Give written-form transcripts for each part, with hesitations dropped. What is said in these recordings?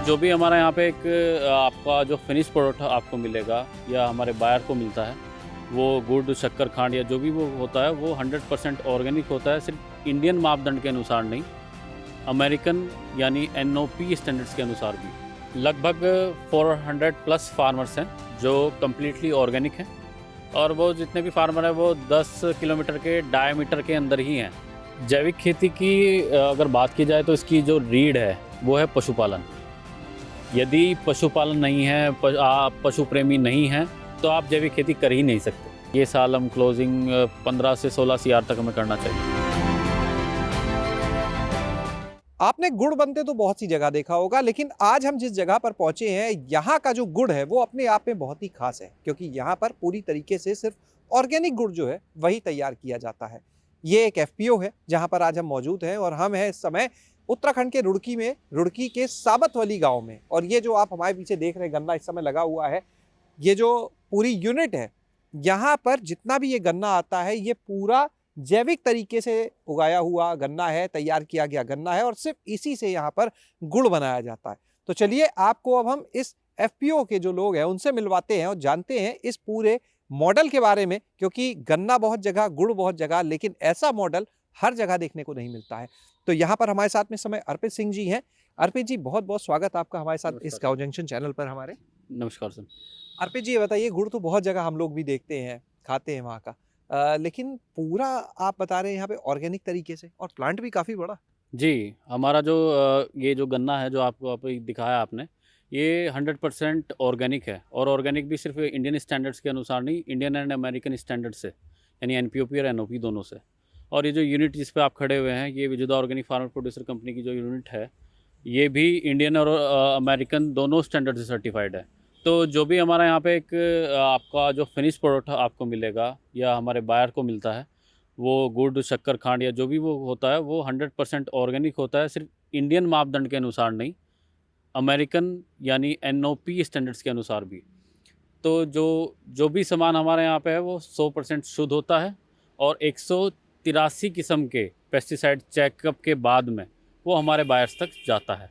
जो भी हमारा यहाँ पे एक आपका जो फिनिश प्रोडक्ट आपको मिलेगा या हमारे बायर को मिलता है, वो गुड़, शक्कर, खांड या जो भी वो होता है वो 100% ऑर्गेनिक होता है। सिर्फ इंडियन मापदंड के अनुसार नहीं, अमेरिकन यानी एनओपी स्टैंडर्ड्स के अनुसार भी। लगभग 400 प्लस फार्मर्स हैं जो कम्प्लीटली ऑर्गेनिक हैं, और वो जितने भी फार्मर हैं वो 10 किलोमीटर के डायमीटर के अंदर ही हैं। जैविक खेती की अगर बात की जाए तो इसकी जो रीढ़ है वो है पशुपालन। यदि पशुपालन नहीं है, आप पशु प्रेमी नहीं हैं, तो आप जैविक खेती कर ही नहीं सकते। ये साल हम क्लोजिंग 15 से 16 CR तक हमें करना चाहिए। आपने गुड़ बनते तो बहुत सी जगह देखा होगा, लेकिन आज हम जिस जगह पर पहुंचे हैं यहाँ का जो गुड़ है वो अपने आप में बहुत ही खास है, क्योंकि यहाँ पर पूरी तरीके से सिर्फ ऑर्गेनिक गुड़ जो है वही तैयार किया जाता है। ये एक एफपीओ है जहाँ पर आज हम मौजूद हैं, और हम हैं इस समय उत्तराखंड के रुड़की में, रुड़की के साबतवली गांव में। और ये जो आप हमारे पीछे देख रहे हैं गन्ना इस समय लगा हुआ है, ये जो पूरी यूनिट है, यहाँ पर जितना भी ये गन्ना आता है ये पूरा जैविक तरीके से उगाया हुआ गन्ना है, तैयार किया गया गन्ना है, और सिर्फ इसी से यहाँ पर गुड़ बनाया जाता है। तो चलिए आपको अब हम इस एफपीओ के जो लोग हैं उनसे मिलवाते हैं और जानते हैं इस पूरे मॉडल के बारे में, क्योंकि गन्ना बहुत जगह, गुड़ बहुत जगह, लेकिन ऐसा मॉडल हर जगह देखने को नहीं मिलता है। तो यहाँ पर हमारे साथ में समय अर्पित सिंह जी हैं। अर्पित जी, बहुत बहुत स्वागत आपका हमारे साथ इस गाँव जंक्शन चैनल पर हमारे। नमस्कार सर। अर्पित जी, ये बताइए, गुड़ तो बहुत जगह हम लोग भी देखते हैं, खाते हैं वहाँ का, लेकिन पूरा आप बता रहे हैं यहाँ पे ऑर्गेनिक तरीके से, और प्लांट भी काफ़ी बड़ा। जी, हमारा जो ये जो गन्ना है जो आपको दिखाया आपने, ये 100% ऑर्गेनिक है, और ऑर्गेनिक भी सिर्फ इंडियन स्टैंडर्ड्स के अनुसार नहीं, इंडियन एंड अमेरिकन स्टैंडर्ड से, यानी एनपीओपी और एनओपी दोनों से। और ये जो यूनिट जिस पे आप खड़े हुए हैं, ये विजुदा ऑर्गेनिक फार्मर प्रोड्यूसर कंपनी की जो यूनिट है, ये भी इंडियन और अमेरिकन दोनों स्टैंडर्ड से सर्टिफाइड है। तो जो भी हमारा यहाँ पे एक आपका जो फिनिश प्रोडक्ट आपको मिलेगा या हमारे बायर को मिलता है, वो गुड़, शक्कर, खांड या जो भी वो होता है वो 100% ऑर्गेनिक होता है। सिर्फ इंडियन मापदंड के अनुसार नहीं, अमेरिकन यानी एनओपी स्टैंडर्ड्स के अनुसार भी। तो जो भी सामान हमारे यहाँ पे है वो 100% शुद्ध होता है, और 183 किस्म के पेस्टिसाइड चेकअप के बाद में वो हमारे बायर्स तक जाता है।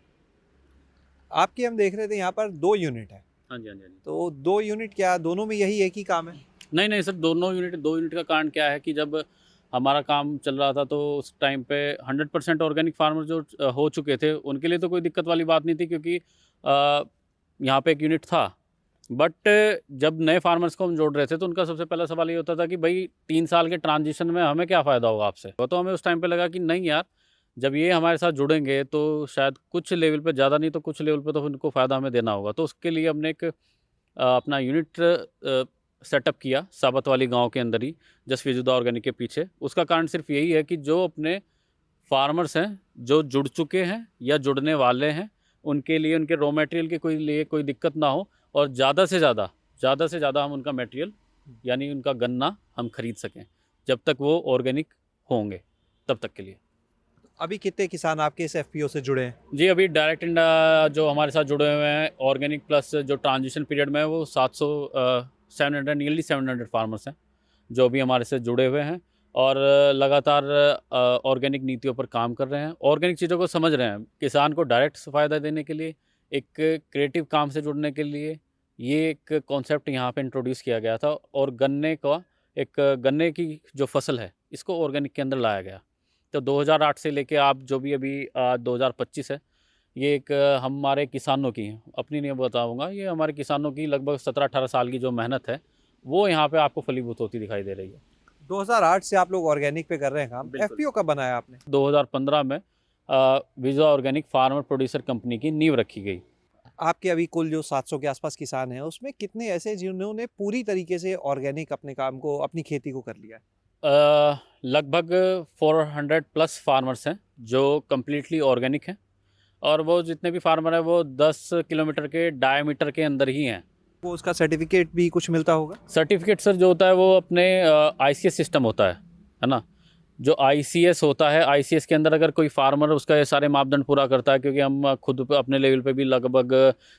आपकी हम देख रहे थे यहाँ पर 2 यूनिट है, हाँ जी, हाँ जी, हाँ जी। तो 2 यूनिट क्या दोनों में यही एक ही काम है? नहीं नहीं सर, दो यूनिट का कारण क्या है कि जब हमारा काम चल रहा था तो उस टाइम पे 100% ऑर्गेनिक फार्मर जो हो चुके थे उनके लिए तो कोई दिक्कत वाली बात नहीं थी, क्योंकि यहाँ पे एक यूनिट था। बट जब नए फार्मर्स को हम जोड़ रहे थे तो उनका सबसे पहला सवाल ये होता था कि भाई 3 साल के ट्रांजिशन में हमें क्या फ़ायदा होगा आपसे। तो हमें उस टाइम पे लगा कि नहीं यार, जब ये हमारे साथ जुड़ेंगे तो शायद कुछ लेवल पे, ज़्यादा नहीं तो कुछ लेवल पे तो उनको फ़ायदा हमें देना होगा। तो उसके लिए हमने एक अपना यूनिट सेटअप किया साबतवाली गांव के अंदर ही, जस्ट विजुदा ऑर्गेनिक के पीछे। उसका कारण सिर्फ यही है कि जो अपने फार्मर्स हैं जो जुड़ चुके हैं या जुड़ने वाले हैं, उनके लिए उनके रॉ मटेरियल के कोई दिक्कत ना हो, और ज़्यादा से ज़्यादा हम उनका मटेरियल यानी उनका गन्ना हम खरीद सकें, जब तक वो ऑर्गेनिक होंगे तब तक के लिए। अभी कितने किसान आपके इस एफपीओ से जुड़े हैं? जी, अभी डायरेक्ट जो हमारे साथ जुड़े हुए हैं ऑर्गेनिक प्लस जो ट्रांजिशन पीरियड में है वो 700 नियरली 700 फार्मर्स हैं जो भी हमारे से जुड़े हुए हैं, और लगातार ऑर्गेनिक नीतियों पर काम कर रहे हैं, ऑर्गेनिक चीज़ों को समझ रहे हैं। किसान को डायरेक्ट फ़ायदा देने के लिए, एक क्रिएटिव काम से जुड़ने के लिए ये एक कॉन्सेप्ट यहाँ पे इंट्रोड्यूस किया गया था, और गन्ने की जो फसल है इसको ऑर्गेनिक के अंदर लाया गया। तो 2008 से लेके आप जो भी अभी 2025 है, ये एक हमारे किसानों की, अपनी नहीं बताऊंगा, ये हमारे किसानों की लगभग 17-18 साल की जो मेहनत है वो यहाँ पे आपको फलीभूत होती दिखाई दे रही है। 2008 से आप लोग ऑर्गेनिक पे कर रहे हैं काम। एफपीओ कब बनाया आपने? 2015 में विजुदा ऑर्गेनिक फार्मर प्रोड्यूसर कंपनी की नींव रखी गई। आपके अभी कुल जो 700 के आसपास किसान हैं, उसमें कितने ऐसे जिन्होंने पूरी तरीके से ऑर्गेनिक अपने काम को, अपनी खेती को कर लिया है? लगभग 400 प्लस फार्मर्स हैं जो कम्प्लीटली ऑर्गेनिक हैं, और वो जितने भी फार्मर हैं वो 10 किलोमीटर के डायमीटर के अंदर ही हैं। वो उसका सर्टिफिकेट भी कुछ मिलता होगा? सर्टिफिकेट सर जो होता है वो अपने आईसीएस सिस्टम होता है ना। जो आईसीएस होता है, आईसीएस के अंदर अगर कोई फार्मर उसका ये सारे मापदंड पूरा करता है, क्योंकि हम खुद अपने लेवल पे भी लगभग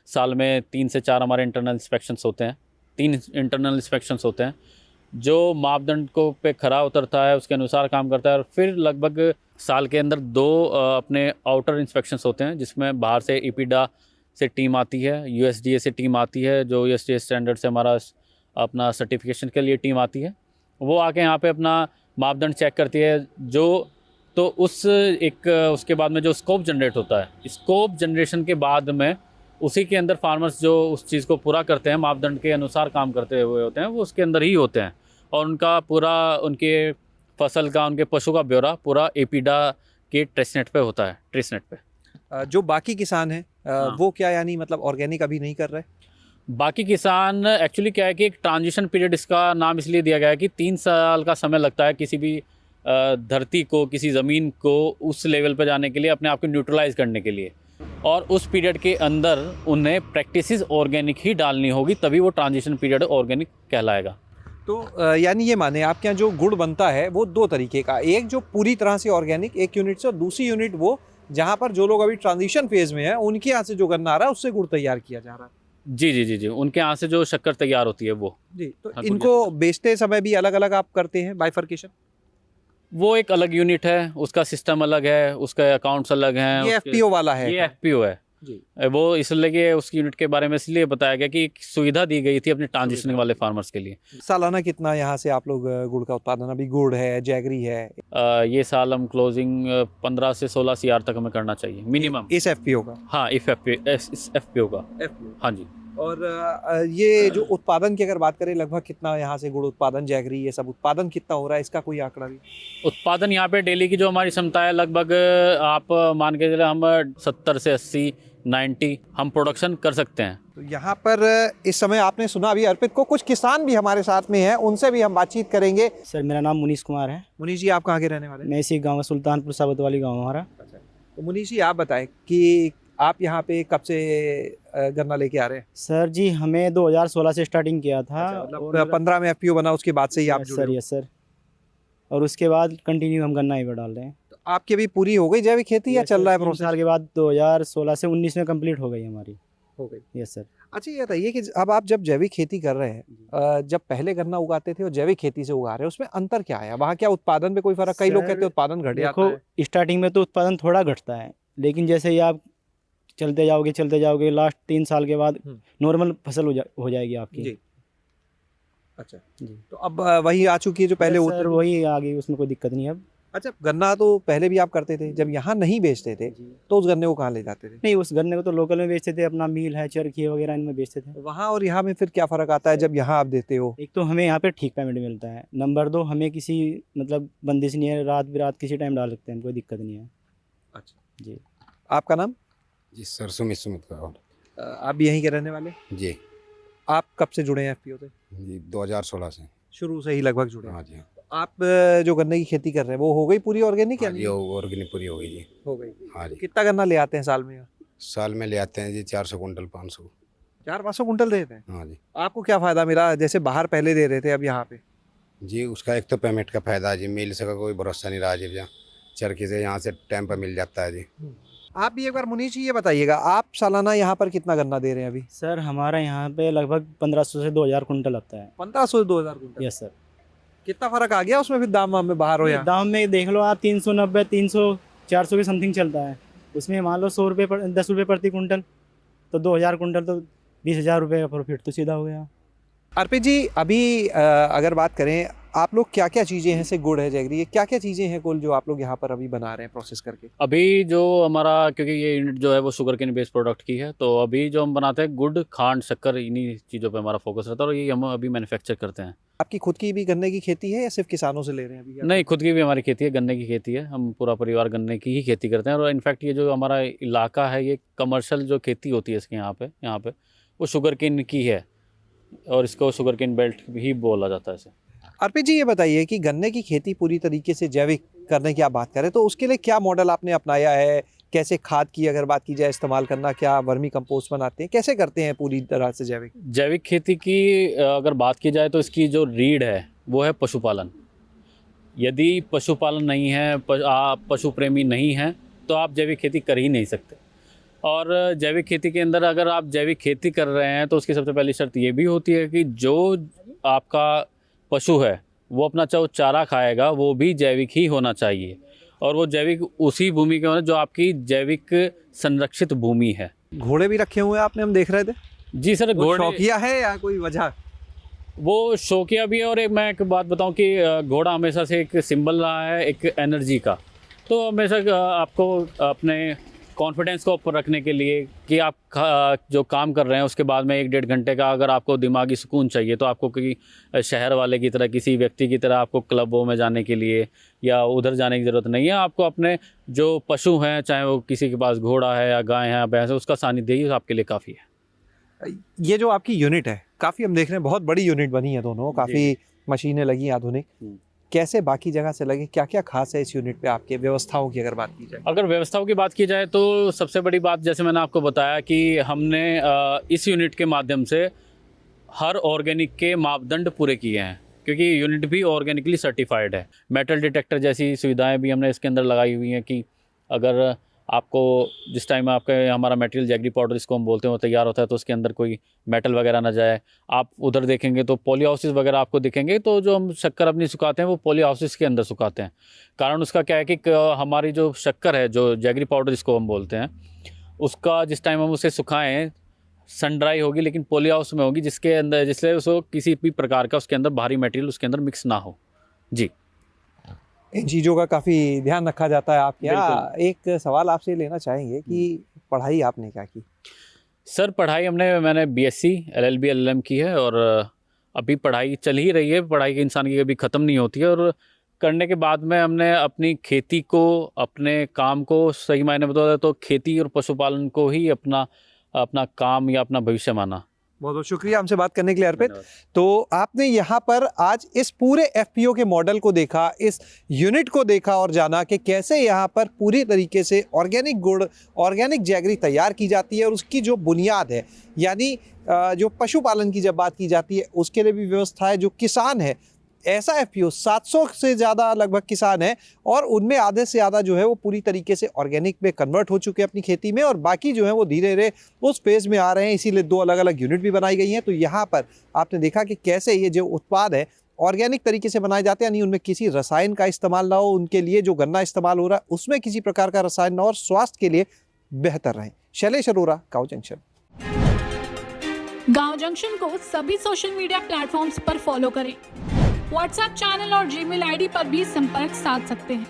साल में 3 से 4 हमारे इंटरनल इंस्पेक्शंस होते हैं, 3 इंटरनल इंस्पेक्शंस होते हैं। जो मापदंड को पे खरा उतरता है उसके अनुसार काम करता है, और फिर लगभग साल के अंदर 2 अपने आउटर इंस्पेक्शंस होते हैं, जिसमें बाहर से इपीडा से टीम आती है, USDA से टीम आती है, जो USDA स्टैंडर्ड से हमारा अपना सर्टिफिकेशन के लिए टीम आती है। वो आके यहाँ पे अपना मापदंड चेक करती है। जो तो उसके बाद में जो स्कोप जनरेट होता है, स्कोप जनरेशन के बाद में उसी के अंदर फार्मर्स जो उस चीज़ को पूरा करते हैं, मापदंड के अनुसार काम करते हुए होते हैं, वो उसके अंदर ही होते हैं। और उनका पूरा उनके फसल का, उनके पशु का ब्यौरा पूरा एपीडा के ट्रेसनेट पे होता है, ट्रेसनेट पे। जो बाकी किसान हैं हाँ। वो क्या यानी मतलब ऑर्गेनिक अभी नहीं कर रहे? बाकी किसान एक्चुअली क्या है कि एक ट्रांजिशन पीरियड इसका नाम इसलिए दिया गया है कि 3 साल का समय लगता है किसी भी धरती को, किसी ज़मीन को उस लेवल पर जाने के लिए, अपने आप को न्यूट्रलाइज करने के लिए। और उस पीरियड के अंदर उन्हें प्रैक्टिसेस ऑर्गेनिक ही डालनी होगी, तभी वो ट्रांजिशन पीरियड ऑर्गेनिक कहलाएगा। तो यानी ये माने आपके यहाँ जो गुड़ बनता है वो 2 तरीके का, एक जो पूरी तरह से ऑर्गेनिक एक यूनिट से, और दूसरी यूनिट वो जहाँ पर जो लोग अभी ट्रांजिशन फेज में है उनके यहाँ से जो गन्ना आ रहा है उससे गुड़ तैयार किया जा रहा है। जी जी जी जी, उनके यहाँ से जो शक्कर तैयार होती है वो। जी, तो हाँ, इनको बेचते समय भी अलग अलग आप करते हैं बाइफर्केशन? वो एक अलग यूनिट है, उसका सिस्टम अलग है, उसके अकाउंट्स अलग हैं। ये FPO वाला है? ये FPO है जी। वो इसलिए उस यूनिट के बारे में इसलिए बताया गया कि एक सुविधा दी गई थी अपने ट्रांजिशन वाले फार्मर्स के लिए। सालाना कितना यहाँ से आप लोग गुड़ का उत्पादन, अभी गुड़ है, जैगरी है, ये साल हम क्लोजिंग 15 से 16 CR तक हमें करना चाहिए मिनिमम। इस FPO का? हाँ, इस FPO का। हाँ जी। और ये जो उत्पादन की अगर बात करें, लगभग कितना यहाँ से गुड़ उत्पादन, जैगरी ये सब उत्पादन कितना हो रहा है, इसका कोई आंकड़ा भी? उत्पादन यहाँ पे डेली की जो हमारी क्षमता है, लगभग आप मान के चले हम 70 से 80 90 हम प्रोडक्शन कर सकते हैं। तो यहाँ पर इस समय आपने सुना अभी अर्पित को, कुछ किसान भी हमारे साथ में हैं, उनसे भी हम बातचीत करेंगे। सर मेरा नाम मुनीश कुमार है। मुनीश जी, आप कहाँ के रहने वाले? मैं इसी गांव का सुल्तानपुर साबत वाली गाँव हमारा। तो मुनीश जी आप बताएं कि आप यहाँ पे कब से गन्ना लेके आ रहे हैं? सर जी हमें 2016 से स्टार्टिंग किया था। मतलब 15 में FPO बना, उसके बाद से ही आप जुड़े सर? हो? Yes sir. और उसके बाद कंटिन्यू हम गन्ना ही पर डाल रहे हैं। तो आपकी अभी पूरी हो गई जैविक खेती या चल रहा है 3 प्रोसेस? साल के बाद 2016 से 19 में कंप्लीट हो गई हमारी। हो गई। Yes sir. अच्छा ये बताइए कि अब आप जब जैविक खेती कर रहे हैं, जब पहले गन्ना उगाते थे और जैविक खेती से उगा रहे हैं, उसमें अंतर क्या है? वहाँ क्या उत्पादन में कोई फर्क? कई लोग सर, कहते हैं उत्पादन घट जाता देखो है। स्टार्टिंग में तो उत्पादन थोड़ा घटता है, लेकिन जैसे ही आप चलते जाओगे लास्ट 3 साल के बाद नॉर्मल फसल हो जाएगी आपकी। जी। अच्छा जी। तो अब वही आ चुकी है जो पहले सर होती? वही आ गई, उसमें कोई दिक्कत नहीं है अब। अच्छा, गन्ना तो पहले भी आप करते थे, जब यहाँ नहीं बेचते थे तो उस गन्ने को कहाँ ले जाते थे? नहीं, उस गन्ने को तो लोकल में बेचते थे, अपना मिल है, चरखी वगैरह इनमें बेचते थे। वहाँ और यहाँ में फिर क्या फ़र्क आता है जब यहाँ आप देते हो? एक तो हमें यहाँ पे ठीक पेमेंट मिलता है, नंबर 2 हमें किसी मतलब बंदिश नहीं है, रात बिरात किसी टाइम डाल सकते हैं, कोई दिक्कत नहीं है। अच्छा जी। आपका नाम? जी सर, सुमित का। आप भी यहीं के रहने वाले? जी आप कब से जुड़े हैं FPO से? जी 2016 से। शुरू से ही लगभग जुड़े हैं। हाँ जी। आप जो गन्ने की खेती कर रहे हैं वो हो गई पूरी ऑर्गेनिक या हाँ जी, नहीं? ऑर्गेनिक पूरी हो गई जी। हो गई। हाँ जी। कितना गन्ना ले आते हैं साल में? साल में ले आते हैं जी 400 कुंटल 500। 400-500 कुंटल देते हैं? हाँ जी। आपको क्या फ़ायदा मिला, जैसे बाहर पहले दे रहे थे अब यहाँ पे? जी उसका एक तो पेमेंट का फ़ायदा है जी, मिल से का कोई भरोसा नहीं रहा जी, भैया चरखी से यहाँ से टाइम पर मिल जाता है जी। आप भी एक बार मुनीश जी ये बताइएगा, आप सालाना यहाँ पर कितना गन्ना दे रहे हैं अभी? सर हमारा यहाँ पे लगभग 1500 से 2000 कुंटल आता है। 1500 से 2000 कुंटल? Yes sir. कितना फर्क आ गया उसमें फिर दाम वाम में बाहर हो या? दाम में देख लो आप, 390 300 400 के समथिंग चलता है। उसमें मान लो 100 रुपये 10 रुपये प्रति कुंटल, तो 2000 कुंटल तो 20,000 रुपये का प्रॉफिट तो सीधा हो गया। अर्पित जी अभी अगर बात करें, आप लोग क्या क्या चीज़ें हैं, से गुड़ है, जैगरी है, क्या क्या चीज़ें हैं कुल जो आप लोग यहाँ पर अभी बना रहे हैं प्रोसेस करके? अभी जो हमारा, क्योंकि ये यूनिट जो है वो शुगर केन बेस्ड प्रोडक्ट की है, तो अभी जो हम बनाते हैं गुड़, खांड, शक्कर, इन्हीं चीज़ों पे हमारा फोकस रहता है और ये हम अभी मैन्युफैक्चर करते हैं। आपकी खुद की भी गन्ने की खेती है या सिर्फ किसानों से ले रहे हैं अभी? नहीं, खुद की भी हमारी खेती है, गन्ने की खेती है। हम पूरा परिवार गन्ने की ही खेती करते हैं और इनफैक्ट ये जो हमारा इलाका है, ये कमर्शियल जो खेती होती है इसके यहाँ पे वो शुगर केन की है और इसको शुगर केन बेल्ट भी बोला जाता है इसे। अर्पित जी ये बताइए कि गन्ने की खेती पूरी तरीके से जैविक करने की आप बात करें तो उसके लिए क्या मॉडल आपने अपनाया है? कैसे खाद की अगर बात की जाए इस्तेमाल करना, क्या वर्मी कंपोस्ट बनाते हैं, कैसे करते हैं पूरी तरह से जैविक? जैविक खेती की अगर बात की जाए तो इसकी जो रीढ़ है वो है पशुपालन। यदि पशुपालन नहीं है, आप पशु प्रेमी नहीं हैं, तो आप जैविक खेती कर ही नहीं सकते। और जैविक खेती के अंदर अगर आप जैविक खेती कर रहे हैं तो उसकी सबसे पहली शर्त ये भी होती है कि जो आपका पशु है वो अपना जो चारा खाएगा वो भी जैविक ही होना चाहिए, और वो जैविक उसी भूमि के होना जो आपकी जैविक संरक्षित भूमि है। घोड़े भी रखे हुए हैं आपने, हम देख रहे थे। जी सर, वो घोड़े शौकिया है या कोई वजह? वो शौकिया भी है, और एक मैं एक बात बताऊं कि घोड़ा हमेशा से एक सिंबल रहा है एक एनर्जी का। तो हमेशा आपको अपने कॉन्फिडेंस को ऊपर रखने के लिए कि आप जो काम कर रहे हैं उसके बाद में 1-1.5 घंटे का अगर आपको दिमागी सुकून चाहिए, तो आपको किसी शहर वाले की तरह, किसी व्यक्ति की तरह आपको क्लबों में जाने के लिए या उधर जाने की ज़रूरत नहीं है। आपको अपने जो पशु हैं, चाहे वो किसी के पास घोड़ा है या गाय है या भैंस है, उसका सानिध्य ही आपके लिए काफ़ी है। ये जो आपकी यूनिट है, काफ़ी हम देख रहे हैं बहुत बड़ी यूनिट बनी है दोनों, काफ़ी मशीनें लगी हैं आधुनिक। कैसे बाकी जगह से लगे, क्या क्या खास है इस यूनिट पे आपके? व्यवस्थाओं की अगर बात की जाए, अगर व्यवस्थाओं की बात की जाए तो सबसे बड़ी बात, जैसे मैंने आपको बताया कि हमने इस यूनिट के माध्यम से हर ऑर्गेनिक के मापदंड पूरे किए हैं, क्योंकि यूनिट भी ऑर्गेनिकली सर्टिफाइड है। मेटल डिटेक्टर जैसी सुविधाएं भी हमने इसके अंदर लगाई हुई हैं कि अगर आपको जिस टाइम आपका हमारा मटेरियल जैगरी पाउडर जिसको हम बोलते हैं वो तैयार होता है, तो उसके अंदर कोई मेटल वगैरह ना जाए। आप उधर देखेंगे तो पॉलीहाउसेस वगैरह आपको दिखेंगे, तो जो हम शक्कर अपनी सुखाते हैं वो पॉलीहाउसेस के अंदर सुखाते हैं। कारण उसका क्या है कि हमारी जो शक्कर है, जो जैगरी पाउडर जिसको हम बोलते हैं, उसका जिस टाइम हम उसे सुखाएँ सन ड्राई होगी, लेकिन पॉली हाउस में होगी, जिसके अंदर जिससे उसको किसी भी प्रकार का उसके अंदर भारी मटेरियल उसके अंदर मिक्स ना हो। जी, इन चीज़ों का काफ़ी ध्यान रखा जाता है आपके यहाँ। एक सवाल आपसे लेना चाहेंगे कि पढ़ाई आपने क्या की? सर पढ़ाई मैंने बीएससी एलएलबी एलएलएम की है, और अभी पढ़ाई चल ही रही है। पढ़ाई की इंसान की कभी ख़त्म नहीं होती है, और करने के बाद में हमने अपनी खेती को, अपने काम को, सही मायने में तो खेती और पशुपालन को ही अपना काम या अपना भविष्य माना। बहुत बहुत शुक्रिया हमसे बात करने के लिए अर्पित। तो आपने यहाँ पर आज इस पूरे एफपीओ के मॉडल को देखा, इस यूनिट को देखा और जाना कि कैसे यहाँ पर पूरी तरीके से ऑर्गेनिक गुड़, ऑर्गेनिक जैगरी तैयार की जाती है, और उसकी जो बुनियाद है, यानी जो पशुपालन की जब बात की जाती है उसके लिए भी व्यवस्था है। जो किसान है, ऐसा एफपीओ 700 से ज़्यादा लगभग किसान है, और उनमें आधे से ज़्यादा जो है वो पूरी तरीके से ऑर्गेनिक में कन्वर्ट हो चुके हैं अपनी खेती में, और बाकी जो है वो धीरे धीरे उस फेज़ में आ रहे हैं। इसीलिए 2 अलग अलग यूनिट भी बनाई गई हैं। तो यहाँ पर आपने देखा कि कैसे ये जो उत्पाद है ऑर्गेनिक तरीके से बनाए जाते हैं, यानी उनमें किसी रसायन का इस्तेमाल ना हो, उनके लिए जो गन्ना इस्तेमाल हो रहा है उसमें किसी प्रकार का रसायन ना हो, और स्वास्थ्य के लिए बेहतर रहें। शैलेश अरोरा, गाँव जंक्शन। गाँव जंक्शन को सभी सोशल मीडिया प्लेटफॉर्म्स पर फॉलो करें। व्हाट्सएप चैनल और जीमेल आईडी पर भी संपर्क साध सकते हैं।